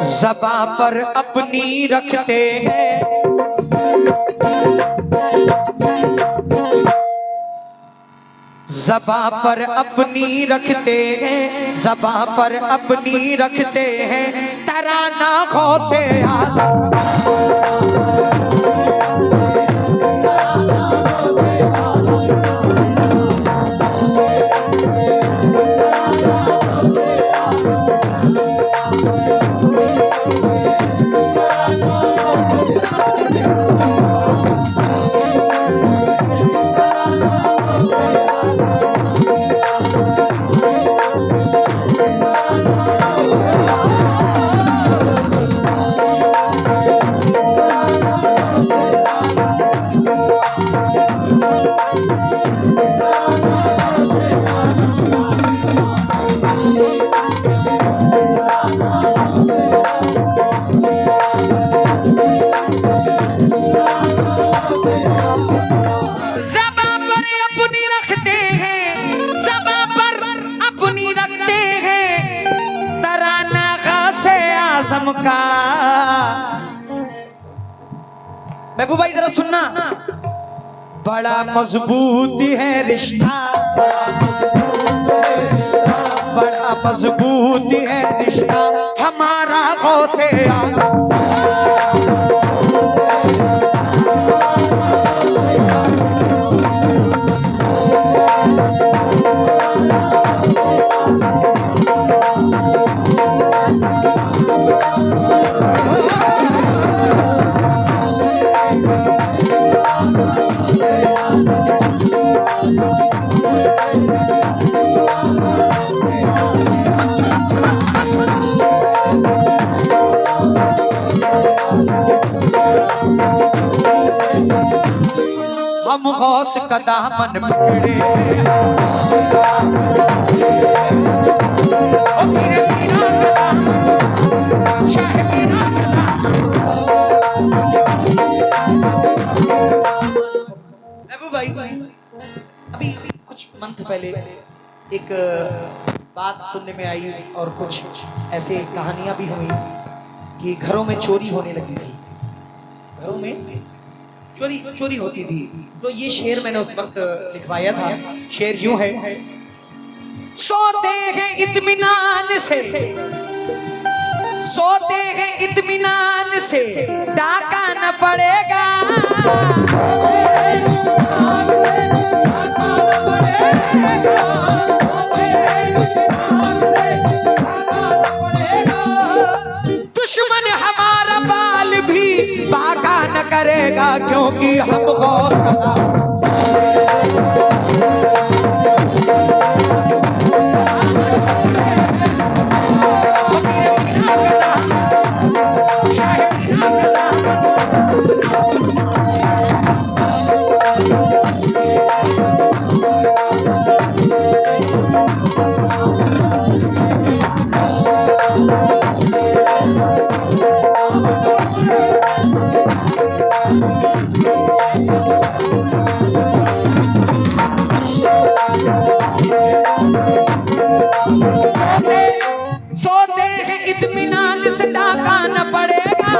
ज़बां पर अपनी रखते हैं, ज़बां पर अपनी रखते हैं, ज़बां पर अपनी रखते हैं, तराना गौसे आज़म। का महबूब भाई जरा सुनना, बड़ा मजबूत है रिश्ता, बड़ा मजबूत है रिश्ता हमारा गौसे आज़म। हम गौस का दामन पकड़े, ओ मेरे मीरा का दामन, शाह मीरा का दामन। महबूब भाई अभी कुछ मंथ पहले एक बात सुनने में आई और कुछ ऐसे कहानियां भी हुई कि घरों में चोरी होने लगी थी, घरों में चोरी होती थी। तो ये शेर मैंने उस वक्त लिखवाया था। शेर यूं है, सोते हैं इत्मीनान से, सोते हैं इत्मीनान से, डाका न पड़ेगा, दुश्मन हमारा बाल भी बाका न करेगा, क्योंकि हम गौस का सोते हैं इत्मीनान से, डाका न पड़ेगा,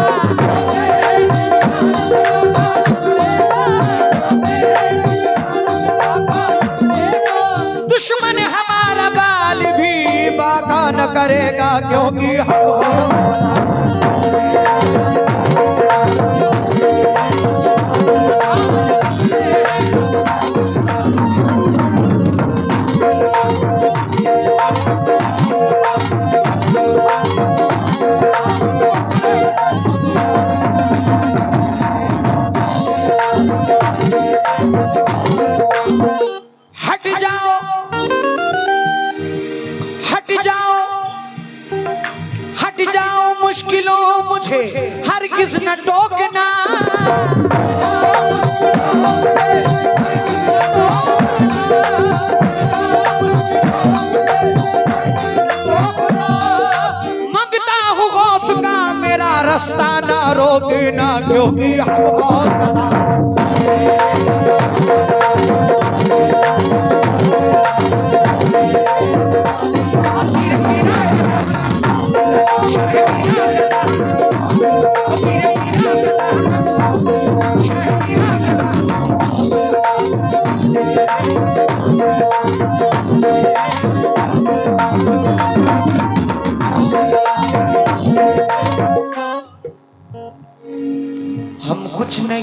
दुश्मन हमारा बाल भी बाका न करेगा, क्योंकि हम हट जाओ, हट जाओ, हट जाओ मुश्किलों मुझे हरगिज़ न टोकना, मंगता हूँ गौस का मेरा रास्ता ना रोकना, क्योंकि हम गौस का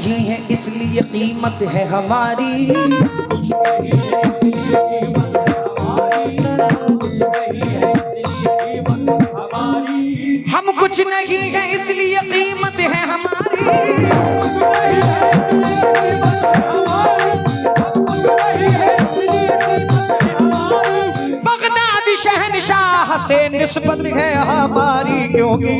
नहीं है इसलिए कीमत है हमारी, कुछ नहीं है इसलिए कीमत है हमारी, कुछ नहीं है इसलिए कीमत है हमारी, हम कुछ नहीं है इसलिए कीमत है हमारी, कुछ नहीं है इसलिए कीमत है हमारी, कुछ नहीं है इसलिए कीमत है हमारी। बगदादी शहनशाह से निस्बत है हमारी, क्योंकि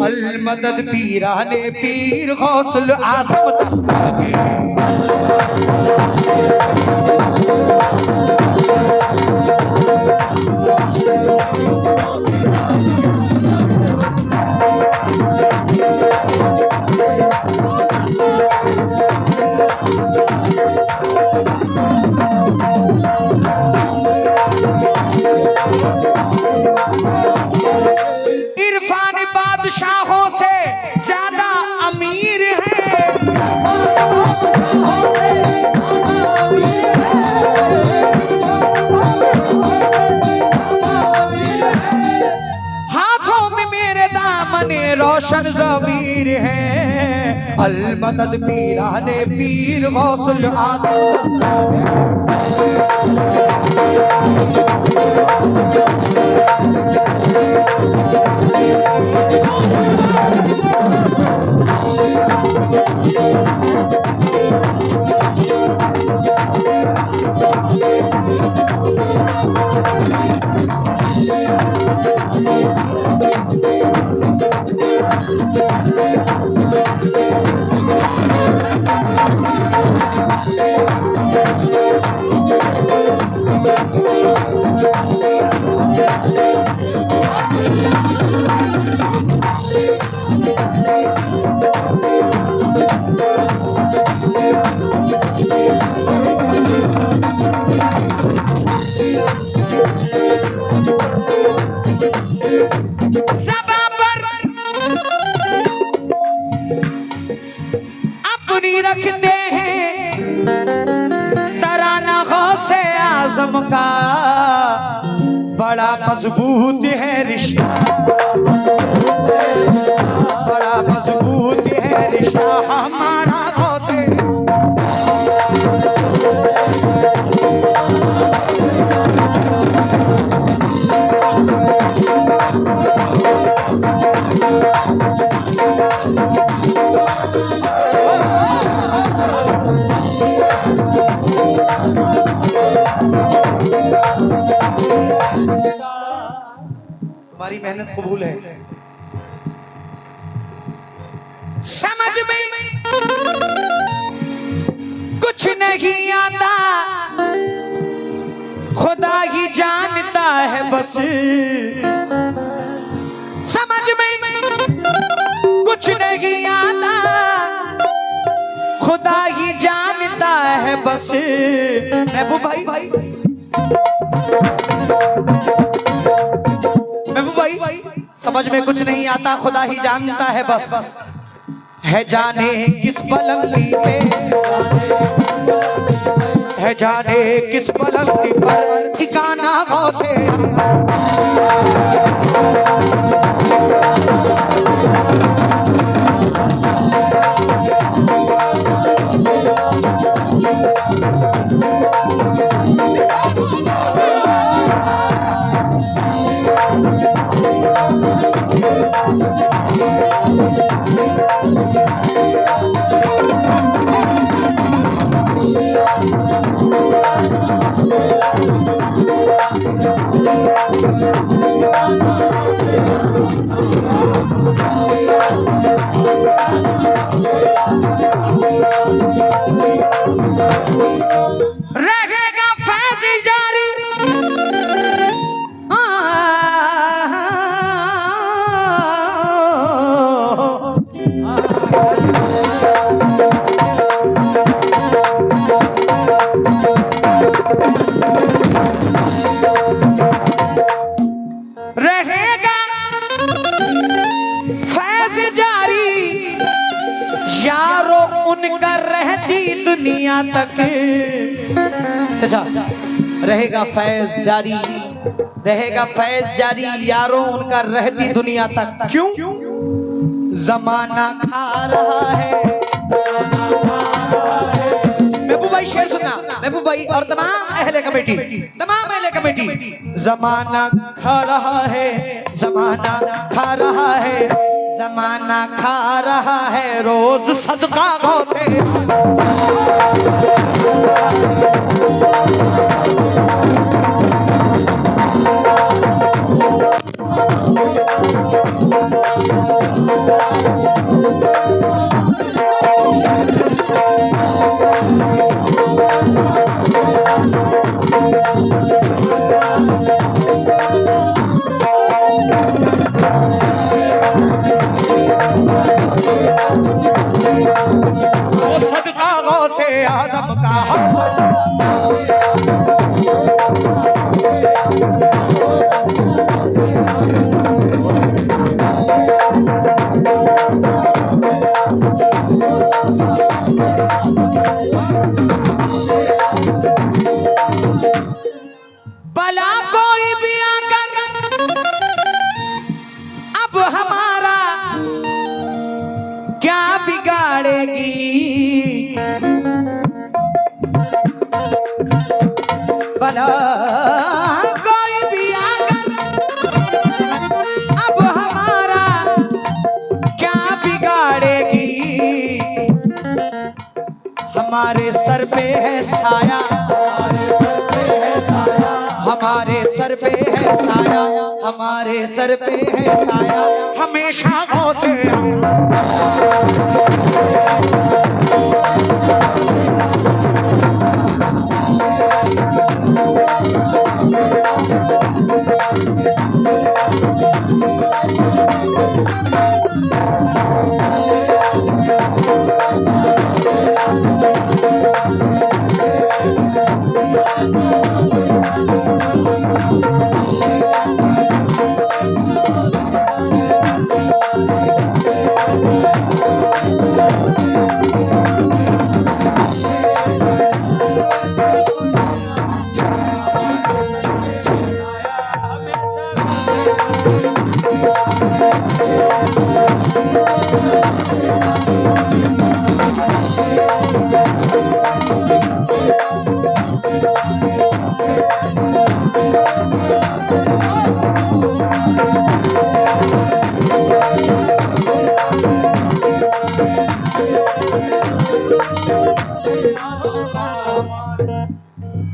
अल मदद पीराने पीर गौसुल आजम दस्तगीर, इरफान बादशाहों से ज्यादा अमीर है, हाथों में मेरे दामने रोशन ज़मीर है। अल मदद पीराने पीर गौसुल आज़म रखते हैं तराना गौसे आजम का, बड़ा मजबूत है रिश्ता, बड़ा मजबूत है रिश्ता हमारा गौसे। तुम्हारी मेहनत कबूल है। समझ में कुछ नहीं आता, खुदा ही जानता है बस। समझ में कुछ नहीं आता, खुदा ही जानता है बस। महबूब भाई समझ में कुछ नहीं आता, खुदा ही जानता है बस। है जाने किस पलंगी पे, है जाने किस पलंगी पर ठिकाना गौसे। उनका रहती दुनिया तक। चाचा रहेगा फैज जारी, रहेगा फैज जारी यारों उनका रहती दुनिया तक। क्यों? जमाना खा रहा है। महबूब भाई शेर सुनना, महबूब भाई और तमाम अहले कमेटी, तमाम अहले कमेटी। जमाना खा रहा है, जमाना खा रहा है, जमाना खा रहा है रोज सदका गौ से। वो सदका गौ से आजम का भला कोई भी आकर अब हमारा क्या बिगाड़ेगी। भला कोई भी आकर अब हमारा क्या बिगाड़ेगी। हमारे सर पे है साया, हमारे सर पे है साया, हमारे सर पे है साया हमेशा गौ से।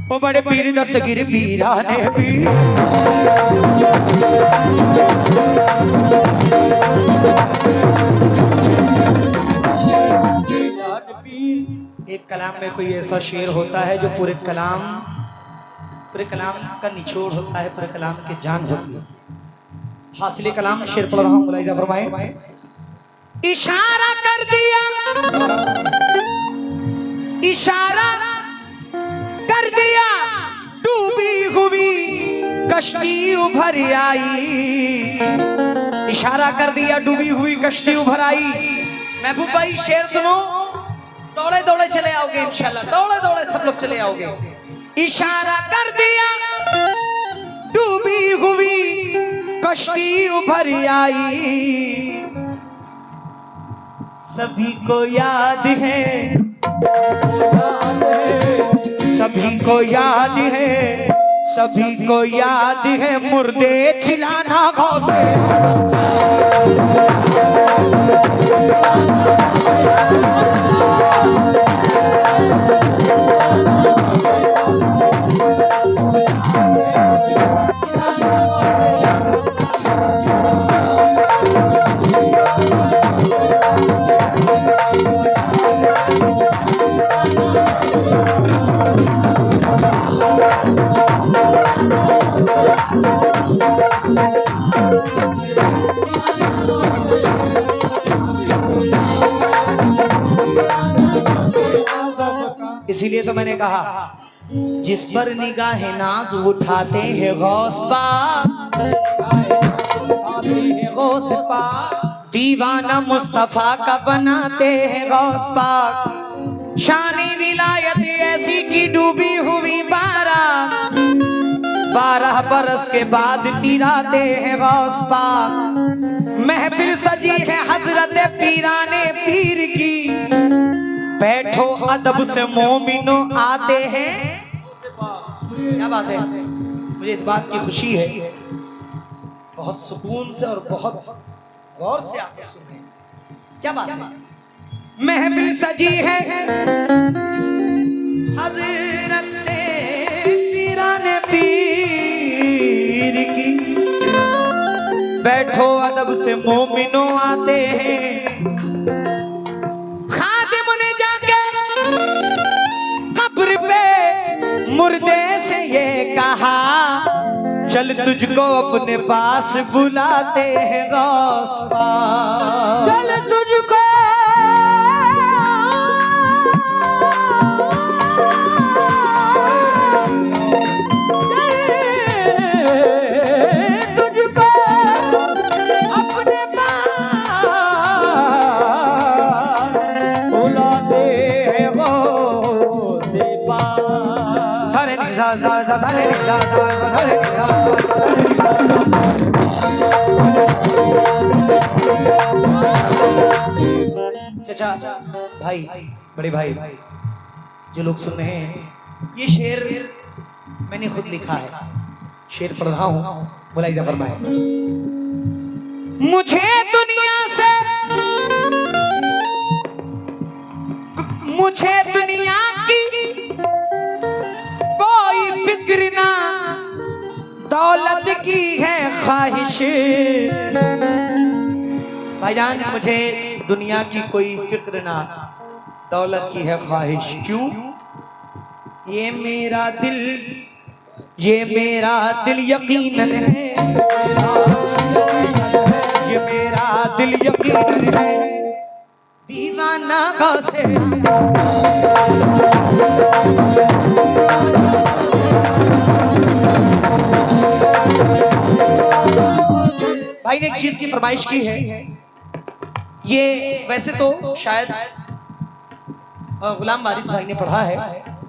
वो बड़े पीर दस्तगीर पीराने भी एक कलाम में कोई ऐसा शेर होता है जो पूरे कलाम का निचोड़ होता है, पूरे कलाम की जान होती है। हासिल कलाम शेर पढ़ रहा हूँ, मुलाहिजा फरमाएं। इशारा कर दिया, इशारा कर दिया, डूबी हुई कश्ती उभर आई। इशारा कर दिया, डूबी हुई कश्ती उभर आई। महबूब भाई शेर सुनो, दौड़े दौड़े चले आओगे इंशाल्लाह, दौड़े दौड़े सब लोग चले आओगे। इशारा कर दिया, डूबी हुई कश्ती उभर आई। सभी को याद है, सभी को याद है, सभी को याद है मुर्दे चिल्लाना गौ से। इसीलिए तो मैंने कहा, जिस पर निगाह नाज उठाते हैं गौस पास, दीवाना मुस्तफा का बनाते हैं गौस पाक। शानी विलायत ऐसी की डूबी हुई 12 बरस के बाद तिराते हैं गौस पाक। महफिल सजी है हजरत पीराने पीर की, बैठो अदब से मोमिनो आते हैं। क्या बात है, मुझे इस बात की खुशी है, बहुत सुकून से और बहुत गौर से आप सुने। क्या बात है, महफिल सजी है हजरत पीराने पीर की, बैठो अदब से मोमिनो आते हैं। खादिम ने जाके कब्र पे मुर्दे से ये कहा, चल तुझको अपने पास बुलाते हैं गौस पाक। चल तुझको अपने पास बुलाते हैं गौस पाक। सारे निजा सारे निजा सारे निजा। चाचा भाई, बड़े भाई, जो लोग सुन रहे हैं, ये शेर मैंने खुद लिखा है, शेर पढ़ रहा हूँ, मुलाहिजा फरमाए। मुझे दुनिया से, मुझे दुनिया की कोई फिक्र ना, दौलत की है ख्वाहिश। भाईजान मुझे दुनिया की कोई फिक्र ना, दौलत की है ख्वाहिश। क्यों? ये मेरा दिल यकीनन है, ये मेरा दिल यकीनन है दीवाना गौसे। भाई ने एक चीज की फरमाइश की है, ये वैसे तो शायद गुलाम वारिस भाई ने पढ़ा है,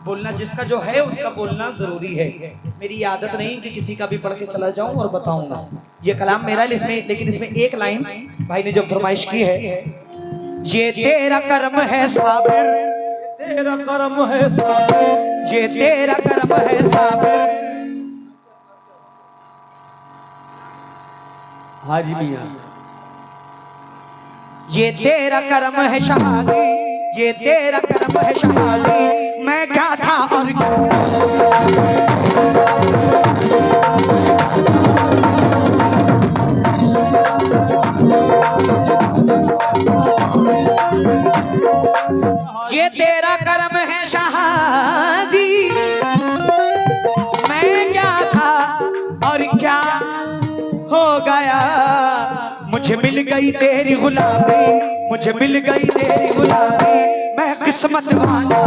बोलना जिसका जो है उसका बोलना जरूरी है। मेरी आदत नहीं कि किसी का भी पढ़ के चला जाऊं और बताऊंगा, ये कलाम मेरा है इसमें, लेकिन इसमें एक लाइन भाई ने जो फरमाइश की है, ये तेरा कर्म है साबिर, तेरा कर्म है साबिर, ये तेरा कर्म है साबिर। हाजी मियां, ये तेरा कर्म है शहादी, ये तेरा कर्म है शहादी। मैं क्या था और क्या, ये तेरा कर्म है शहादी। मैं क्या था और क्या हो गया, मुझे मिल गई तेरी गुलामी, मुझे मिल गई तेरी गुलामी। मैं किस्मत वाला,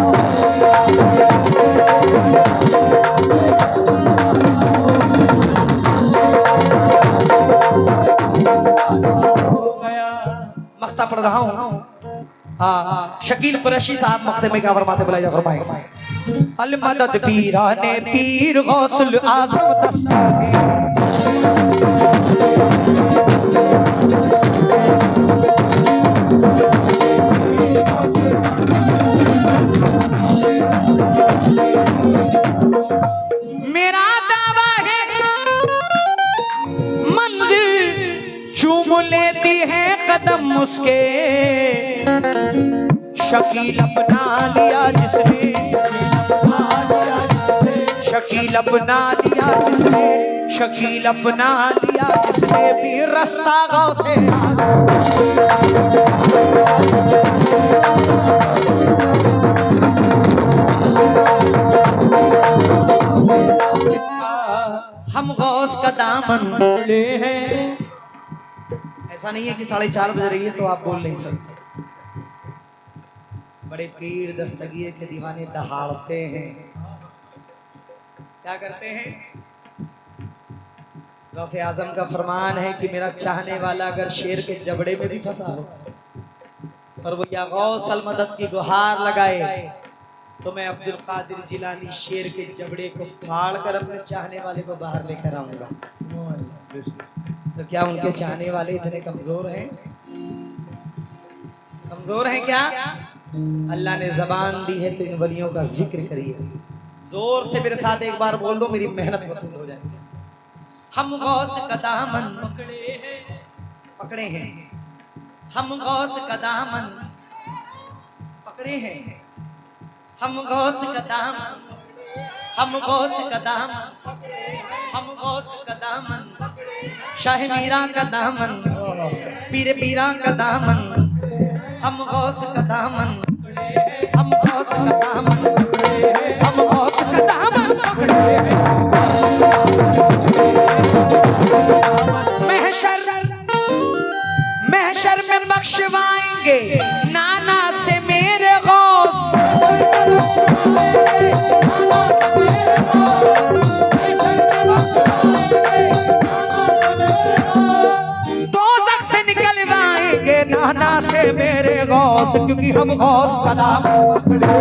मख्ता पढ़ रहा हूँ। हाँ, शकील कुरैशी साहब मख्ते में क्या फरमाते, बुलाइए फरमाए। अल मदद पीराने पीर गौसुल आज़म दस्तानी, मेरा दावा है मंजिल चूम लेती है कदम उसके, शकील अपना लिया जिसने, शकील अपना लिया जिसने, शकील अपना लिया जिसने भी रास्ता गाँव से। हम गौस का दामन बोले हैं। ऐसा नहीं है कि 4:30 बज रही है तो आप बोल नहीं सकते। बड़े पीर दस्तगीर के दीवाने दहाड़ते हैं, क्या करते हैं, गौसे आजम का फरमान है कि मेरा चाहने वाला अगर शेर के जबड़े में भी फंसा हो और वो या गौसल मदद की गुहार लगाए तो मैं अब्दुल कादिर जिलानी शेर के जबड़े को फाड़ कर अपने चाहने वाले को बाहर लेकर आऊंगा। तो क्या उनके चाहने वाले इतने कमजोर हैं? कमजोर हैं क्या? अल्लाह ने जबान दी है तो इन वलियों का जिक्र करिए। जोर से मेरे साथ एक बार बोल दो, मेरी मेहनत वसूल हो जाएगी। हम गौस का दामन पकड़े हैं, हम गौस का दामन पकड़े हैं, हम गौस का दामन, हम गौस का दामन, हम गौस का दामन, शाह मीरा का दामन, पीरे पीरा का दामन, हम गौस का दामन, हम गौस का दामन, हम गौस का दामन महशर में बख्शवाएंगे नाना से मेरे गौस, दोज़ख से निकलवाएंगे नाना से मेरे गौस, क्योंकि हम गौस का दामन पकड़े।